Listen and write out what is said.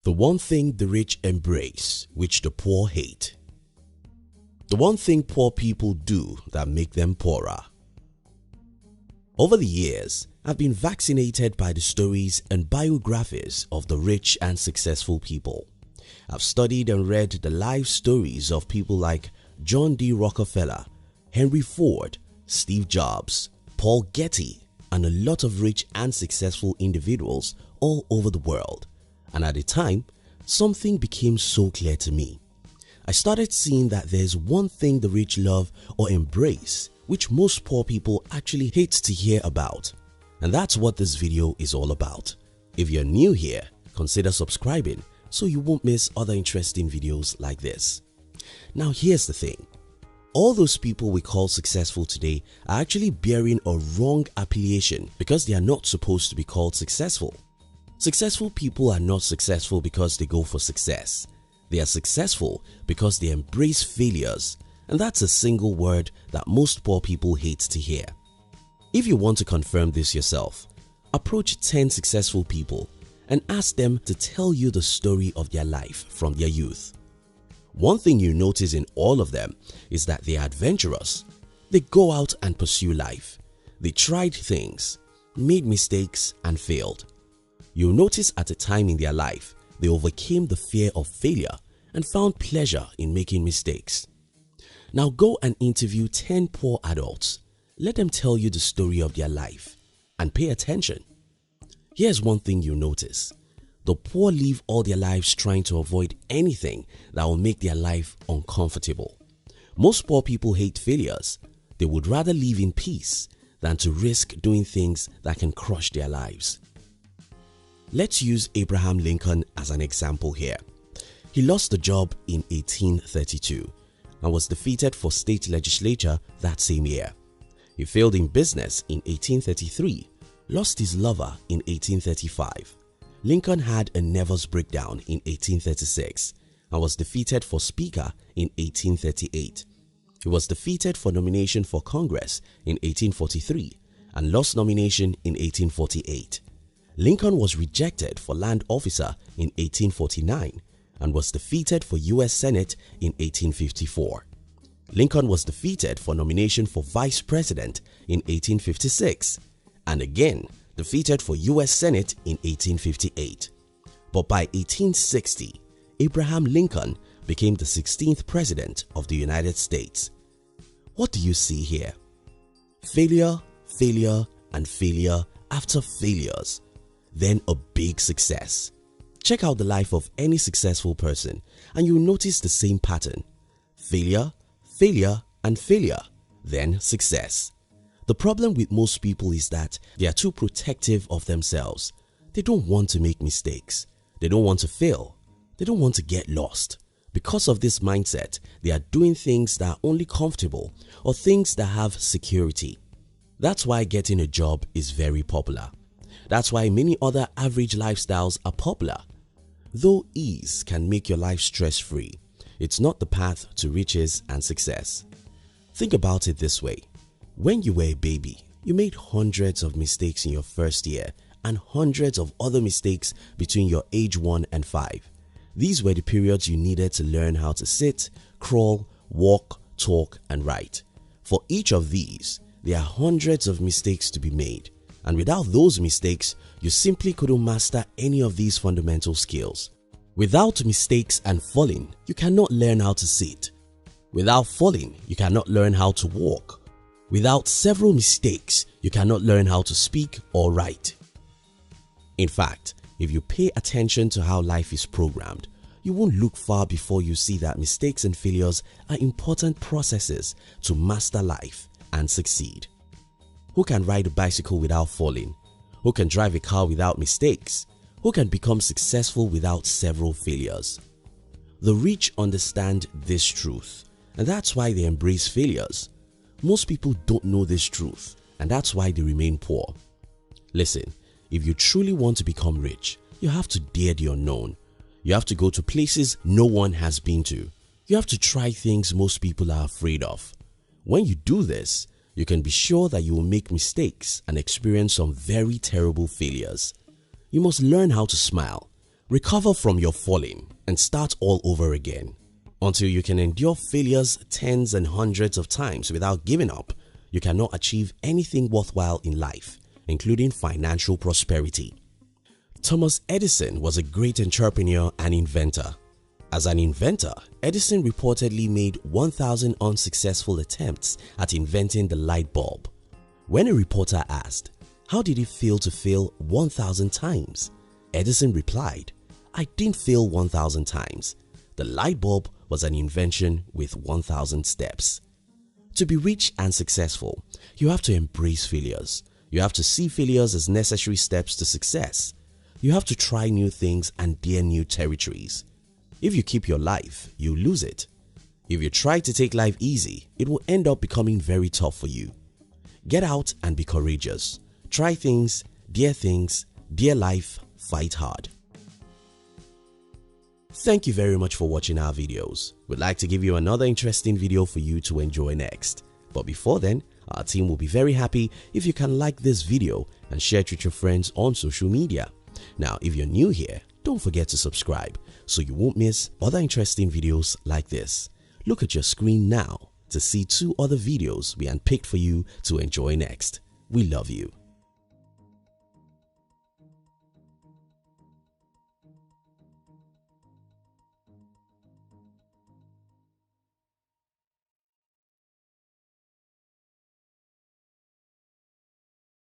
The one thing the rich embrace, which the poor hate. The one thing poor people do that make them poorer. Over the years, I've been vaccinated by the stories and biographies of the rich and successful people. I've studied and read the life stories of people like John D. Rockefeller, Henry Ford, Steve Jobs, Paul Getty, and a lot of rich and successful individuals all over the world. And at the time, something became so clear to me. I started seeing that there's one thing the rich love or embrace which most poor people actually hate to hear about. And that's what this video is all about. If you're new here, consider subscribing so you won't miss other interesting videos like this. Now here's the thing. All those people we call successful today are actually bearing a wrong affiliation because they are not supposed to be called successful. Successful people are not successful because they go for success. They are successful because they embrace failures, and that's a single word that most poor people hate to hear. If you want to confirm this yourself, approach 10 successful people and ask them to tell you the story of their life from their youth. One thing you notice in all of them is that they are adventurous. They go out and pursue life. They tried things, made mistakes and failed. You'll notice at a time in their life, they overcame the fear of failure and found pleasure in making mistakes. Now go and interview 10 poor adults. Let them tell you the story of their life and pay attention. Here's one thing you'll notice. The poor live all their lives trying to avoid anything that will make their life uncomfortable. Most poor people hate failures. They would rather live in peace than to risk doing things that can crush their lives. Let's use Abraham Lincoln as an example here. He lost the job in 1832 and was defeated for state legislature that same year. He failed in business in 1833, lost his lover in 1835. Lincoln had a nervous breakdown in 1836 and was defeated for speaker in 1838. He was defeated for nomination for Congress in 1843 and lost nomination in 1848. Lincoln was rejected for land officer in 1849 and was defeated for U.S. Senate in 1854. Lincoln was defeated for nomination for vice president in 1856 and again defeated for U.S. Senate in 1858. But by 1860, Abraham Lincoln became the 16th president of the United States. What do you see here? Failure, failure, and failure after failures. Then a big success. Check out the life of any successful person and you'll notice the same pattern. Failure, failure, and failure, then success. The problem with most people is that they are too protective of themselves. They don't want to make mistakes. They don't want to fail. They don't want to get lost. Because of this mindset, they are doing things that are only comfortable or things that have security. That's why getting a job is very popular. That's why many other average lifestyles are popular. Though ease can make your life stress-free, it's not the path to riches and success. Think about it this way. When you were a baby, you made hundreds of mistakes in your first year and hundreds of other mistakes between your age 1 and 5. These were the periods you needed to learn how to sit, crawl, walk, talk, and write. For each of these, there are hundreds of mistakes to be made. And without those mistakes, you simply couldn't master any of these fundamental skills. Without mistakes and falling, you cannot learn how to sit. Without falling, you cannot learn how to walk. Without several mistakes, you cannot learn how to speak or write. In fact, if you pay attention to how life is programmed, you won't look far before you see that mistakes and failures are important processes to master life and succeed. Who can ride a bicycle without falling? Who can drive a car without mistakes? Who can become successful without several failures? The rich understand this truth, and that's why they embrace failures. Most people don't know this truth, and that's why they remain poor. Listen, if you truly want to become rich, you have to dare the unknown. You have to go to places no one has been to. You have to try things most people are afraid of. When you do this, you can be sure that you will make mistakes and experience some very terrible failures. You must learn how to smile. Recover from your falling and start all over again. Until you can endure failures tens and hundreds of times without giving up, you cannot achieve anything worthwhile in life, including financial prosperity. Thomas Edison was a great entrepreneur and inventor. As an inventor, Edison reportedly made 1,000 unsuccessful attempts at inventing the light bulb. When a reporter asked, "How did it feel to fail 1,000 times?" Edison replied, "I didn't fail 1,000 times. The light bulb was an invention with 1,000 steps." To be rich and successful, you have to embrace failures. You have to see failures as necessary steps to success. You have to try new things and dare new territories. If you keep your life, you lose it. If you try to take life easy, it will end up becoming very tough for you. Get out and be courageous. Try things, dare life, fight hard. Thank you very much for watching our videos. We'd like to give you another interesting video for you to enjoy next. But before then, our team will be very happy if you can like this video and share it with your friends on social media. Now, if you're new here, don't forget to subscribe so you won't miss other interesting videos like this. Look at your screen now to see 2 other videos we handpicked for you to enjoy next. We love you.